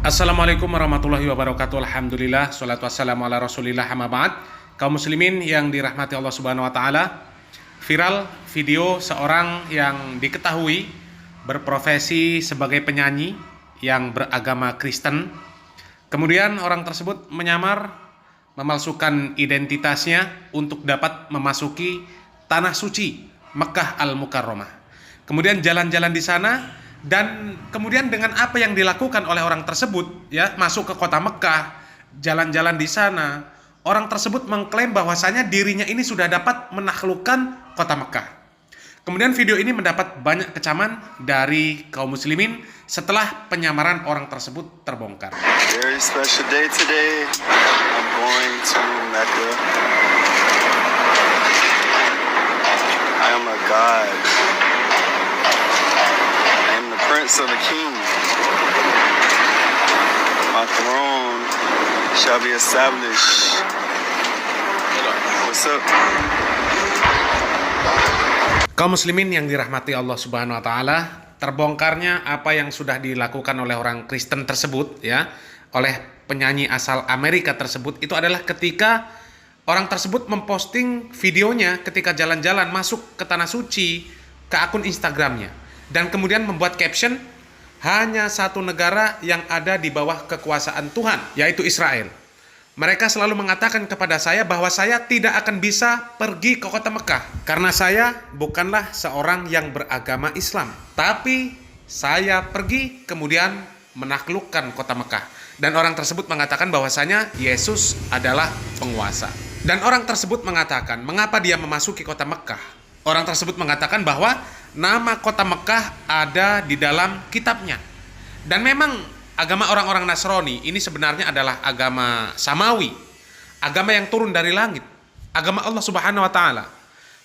Assalamualaikum warahmatullahi wabarakatuh. Alhamdulillah, salatu wassalamu ala rasulillah, amma ba'd. Kaum muslimin yang dirahmati Allah subhanahu wa ta'ala, viral video seorang yang diketahui berprofesi sebagai penyanyi yang beragama Kristen. Kemudian orang tersebut menyamar, memalsukan identitasnya untuk dapat memasuki tanah suci Mekah Al-Mukarramah. Kemudian jalan-jalan di sana, dan kemudian dengan apa yang dilakukan oleh orang tersebut, ya, masuk ke kota Mekah, jalan-jalan di sana, orang tersebut mengklaim bahwasanya dirinya ini sudah dapat menaklukkan kota Mekah. Kemudian video ini mendapat banyak kecaman dari kaum muslimin setelah penyamaran orang tersebut terbongkar. Very special day today. I'm going to Mecca. I am a god. Prince of the King. My throne shall be established. What's up? Kaum muslimin yang dirahmati Allah Subhanahu wa taala, terbongkarnya apa yang sudah dilakukan oleh orang Kristen tersebut, ya, oleh penyanyi asal Amerika tersebut, itu adalah ketika orang tersebut memposting videonya ketika jalan-jalan masuk ke tanah suci ke akun Instagramnya. Dan kemudian membuat caption, hanya satu negara yang ada di bawah kekuasaan Tuhan, yaitu Israel. Mereka selalu mengatakan kepada saya bahwa saya tidak akan bisa pergi ke kota Mekah, karena saya bukanlah seorang yang beragama Islam. Tapi saya pergi kemudian menaklukkan kota Mekah. Dan orang tersebut mengatakan bahwasanya Yesus adalah penguasa. Dan orang tersebut mengatakan, mengapa dia memasuki kota Mekah? Orang tersebut mengatakan bahwa nama kota Mekah ada di dalam kitabnya. Dan memang agama orang-orang Nasrani ini sebenarnya adalah agama samawi, agama yang turun dari langit, agama Allah Subhanahu wa taala.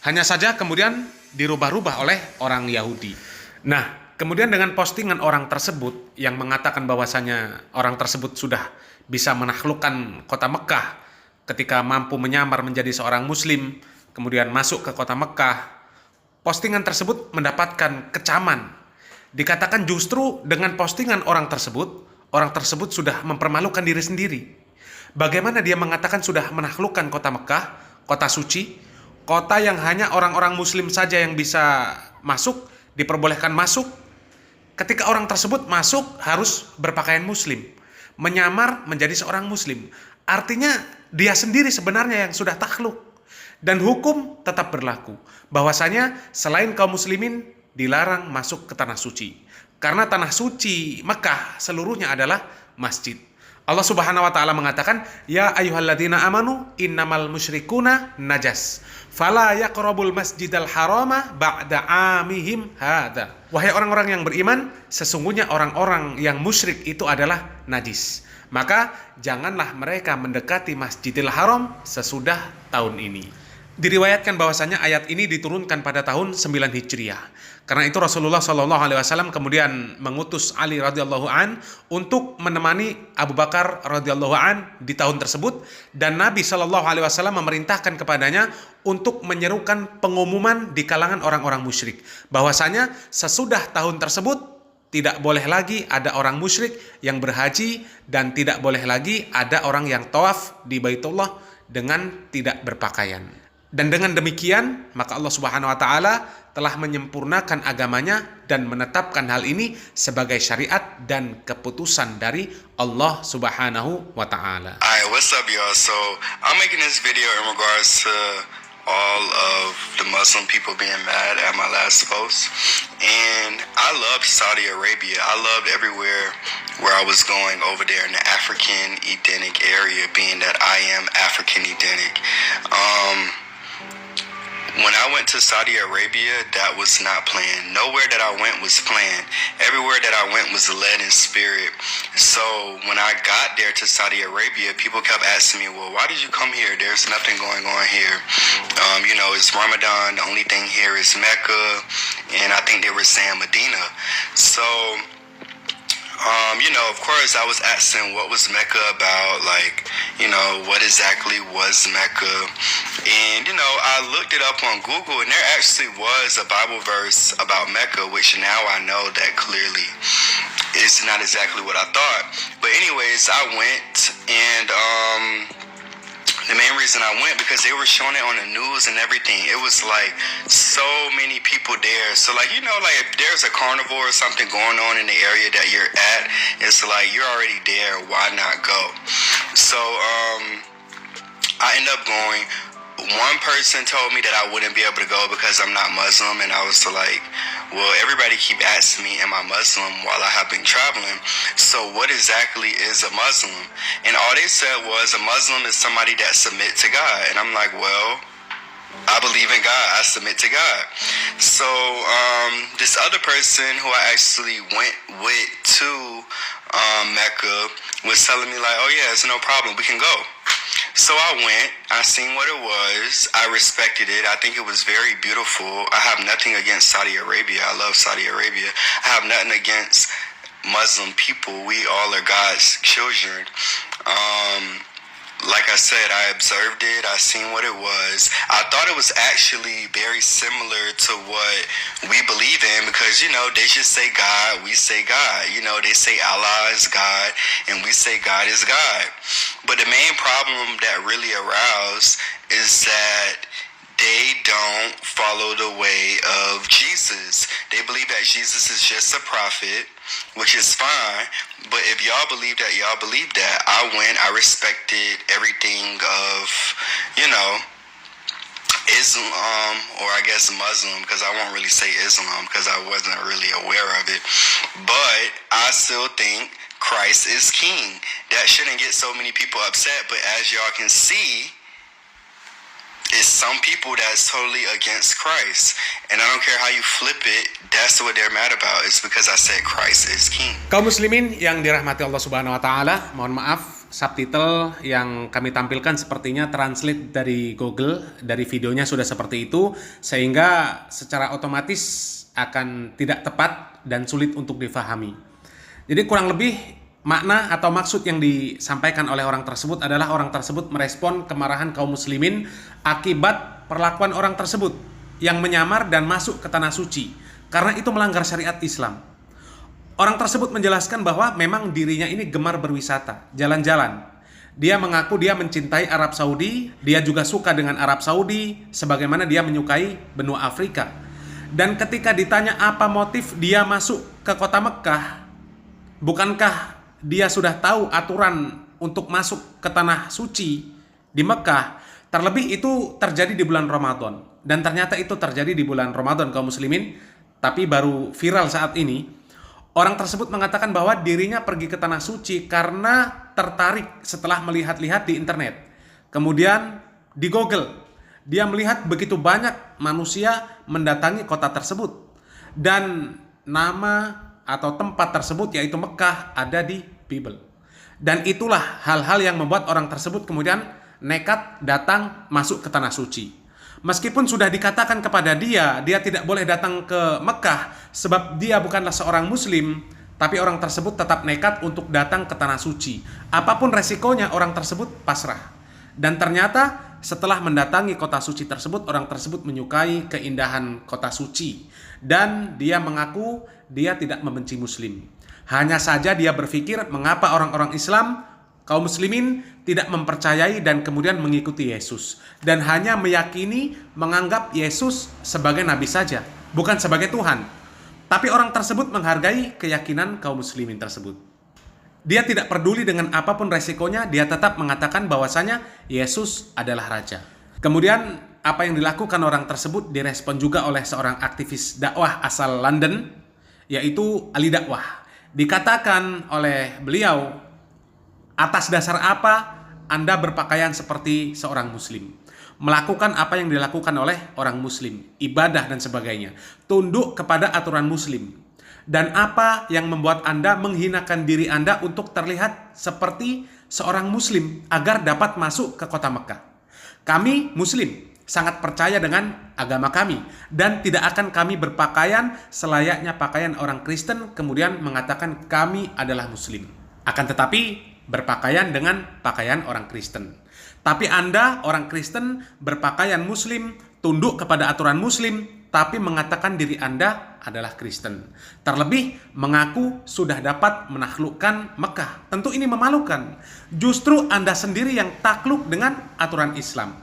Hanya saja kemudian dirubah-rubah oleh orang Yahudi. Nah, kemudian dengan postingan orang tersebut yang mengatakan bahwasanya orang tersebut sudah bisa menaklukkan kota Mekah ketika mampu menyamar menjadi seorang muslim, kemudian masuk ke kota Mekah, postingan tersebut mendapatkan kecaman. Dikatakan justru dengan postingan orang tersebut sudah mempermalukan diri sendiri. Bagaimana dia mengatakan sudah menaklukkan kota Mekah, kota suci, kota yang hanya orang-orang muslim saja yang bisa masuk, diperbolehkan masuk. Ketika orang tersebut masuk harus berpakaian muslim, menyamar menjadi seorang muslim. Artinya dia sendiri sebenarnya yang sudah takluk. Dan hukum tetap berlaku, bahwasanya selain kaum muslimin dilarang masuk ke tanah suci. Karena tanah suci Mekah seluruhnya adalah masjid. Allah Subhanahu wa taala mengatakan, "Ya ayyuhalladzina amanu innamal musyrikuna najas, fala yaqrabul masjidal harama ba'da amihim hadza." Wahai orang-orang yang beriman, sesungguhnya orang-orang yang musyrik itu adalah najis. Maka janganlah mereka mendekati Masjidil Haram sesudah tahun ini. Diriwayatkan bahwasanya ayat ini diturunkan pada tahun 9 Hijriah. Karena itu Rasulullah SAW kemudian mengutus Ali radhiyallahu an untuk menemani Abu Bakar radhiyallahu an di tahun tersebut, dan Nabi SAW memerintahkan kepadanya untuk menyerukan pengumuman di kalangan orang-orang musyrik bahwasanya sesudah tahun tersebut tidak boleh lagi ada orang musyrik yang berhaji, dan tidak boleh lagi ada orang yang tawaf di Baitullah dengan tidak berpakaian. Dan dengan demikian, maka Allah Subhanahu wa taala telah menyempurnakan agamanya dan menetapkan hal ini sebagai syariat dan keputusan dari Allah Subhanahu wa taala. Alright, what's up y'all? So, I'm making this video in regards to all of the Muslim people being mad at my last post. And I loved Saudi Arabia. I loved everywhere where I was going over there in the African Edenic area, being that I am African Edenic. When I went to Saudi Arabia, that was not planned. Nowhere that I went was planned. Everywhere that I went was led in spirit. So when I got there to Saudi Arabia, people kept asking me, well, why did you come here? There's nothing going on here. It's Ramadan. The only thing here is Mecca. And I think they were saying Medina. So of course I was asking what was Mecca about, what exactly was Mecca? And, I looked it up on Google, and there actually was a Bible verse about Mecca, which now I know that clearly. it's not exactly what I thought. But anyways, I went, and the main reason I went because they were showing it on the news and everything. It was like so many people there. So like, like if there's a carnival or something going on in the area that you're at, it's like you're already there. Why not go? So I ended up going. One person told me that I wouldn't be able to go because I'm not Muslim, and I was like, well, everybody keep asking me, am I Muslim, while I have been traveling? So what exactly is a Muslim? And all they said was a Muslim is somebody that submit to God. And I'm like, well, I believe in God. I submit to God. So this other person who I actually went with to Mecca was telling me like, oh yeah, it's no problem, we can go. So I went, I seen what it was, I respected it, I think it was very beautiful. I have nothing against Saudi Arabia, I love Saudi Arabia. I have nothing against Muslim people, we all are God's children. Like I said, I observed it, I seen what it was. I thought it was actually very similar to what we believe in because, they just say God, we say God. They say Allah is God and we say God is God. But the main problem that really aroused is that they don't follow the way of Jesus. They believe that Jesus is just a prophet, which is fine. But if y'all believe that, y'all believe that. I went, I respected everything of, Islam, or I guess Muslim, because I won't really say Islam because I wasn't really aware of it. But I still think Christ is king. That shouldn't get so many people upset, but as y'all can see, it's some people that's totally against Christ. And I don't care how you flip it, that's what they're mad about. It's because I said Christ is king. Kaum muslimin yang dirahmati Allah Subhanahu wa taala, mohon maaf subtitle yang kami tampilkan sepertinya translate dari Google, dari videonya sudah seperti itu sehingga secara otomatis akan tidak tepat dan sulit untuk difahami. Jadi kurang lebih makna atau maksud yang disampaikan oleh orang tersebut adalah orang tersebut merespon kemarahan kaum muslimin akibat perlakuan orang tersebut yang menyamar dan masuk ke tanah suci karena itu melanggar syariat Islam. Orang tersebut menjelaskan bahwa memang dirinya ini gemar berwisata, jalan-jalan. Dia mengaku dia mencintai Arab Saudi, dia juga suka dengan Arab Saudi sebagaimana dia menyukai benua Afrika. Dan ketika ditanya apa motif dia masuk ke kota Mekah, bukankah dia sudah tahu aturan untuk masuk ke tanah suci di Mekah? Terlebih itu terjadi di bulan Ramadan. Dan ternyata itu terjadi di bulan Ramadan kaum muslimin. Tapi baru viral saat ini. Orang tersebut mengatakan bahwa dirinya pergi ke tanah suci karena tertarik setelah melihat-lihat di internet. Kemudian di Google, dia melihat begitu banyak manusia mendatangi kota tersebut. Dan nama atau tempat tersebut yaitu Mekah ada di Bible. Dan itulah hal-hal yang membuat orang tersebut kemudian nekat datang masuk ke tanah suci. Meskipun sudah dikatakan kepada dia tidak boleh datang ke Mekah sebab dia bukanlah seorang muslim, tapi orang tersebut tetap nekat untuk datang ke tanah suci. Apapun resikonya orang tersebut pasrah. Dan ternyata setelah mendatangi kota suci tersebut, orang tersebut menyukai keindahan kota suci. Dan dia mengaku dia tidak membenci muslim. Hanya saja dia berpikir mengapa orang-orang Islam, kaum muslimin tidak mempercayai dan kemudian mengikuti Yesus. Dan hanya meyakini menganggap Yesus sebagai nabi saja, bukan sebagai Tuhan. Tapi orang tersebut menghargai keyakinan kaum muslimin tersebut. Dia tidak peduli dengan apapun resikonya, dia tetap mengatakan bahwasanya Yesus adalah raja. Kemudian apa yang dilakukan orang tersebut direspon juga oleh seorang aktivis dakwah asal London, yaitu Ali Dakwah. Dikatakan oleh beliau, atas dasar apa Anda berpakaian seperti seorang muslim? Melakukan apa yang dilakukan oleh orang muslim, ibadah dan sebagainya. Tunduk kepada aturan muslim. Dan apa yang membuat Anda menghinakan diri Anda untuk terlihat seperti seorang muslim agar dapat masuk ke kota Mekah? Kami muslim sangat percaya dengan agama kami dan tidak akan kami berpakaian selayaknya pakaian orang Kristen kemudian mengatakan kami adalah muslim. Akan tetapi berpakaian dengan pakaian orang Kristen. Tapi Anda orang Kristen berpakaian muslim, tunduk kepada aturan muslim, tapi mengatakan diri Anda adalah Kristen. Terlebih mengaku sudah dapat menaklukkan Mekah. Tentu ini memalukan. Justru Anda sendiri yang takluk dengan aturan Islam.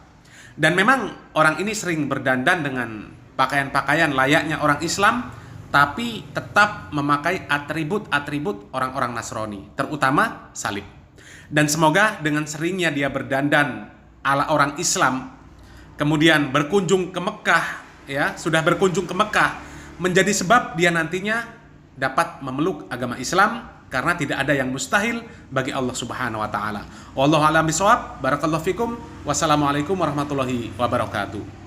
Dan memang orang ini sering berdandan dengan pakaian-pakaian layaknya orang Islam, tapi tetap memakai atribut-atribut orang-orang Nasrani, terutama salib. Dan semoga dengan seringnya dia berdandan ala orang Islam, kemudian berkunjung ke Mekah, ya, sudah berkunjung ke Mekah, menjadi sebab dia nantinya dapat memeluk agama Islam, karena tidak ada yang mustahil bagi Allah Subhanahu wa taala. Wallahu a'lam bishawab. Barakallahu fikum. Wassalamualaikum warahmatullahi wabarakatuh.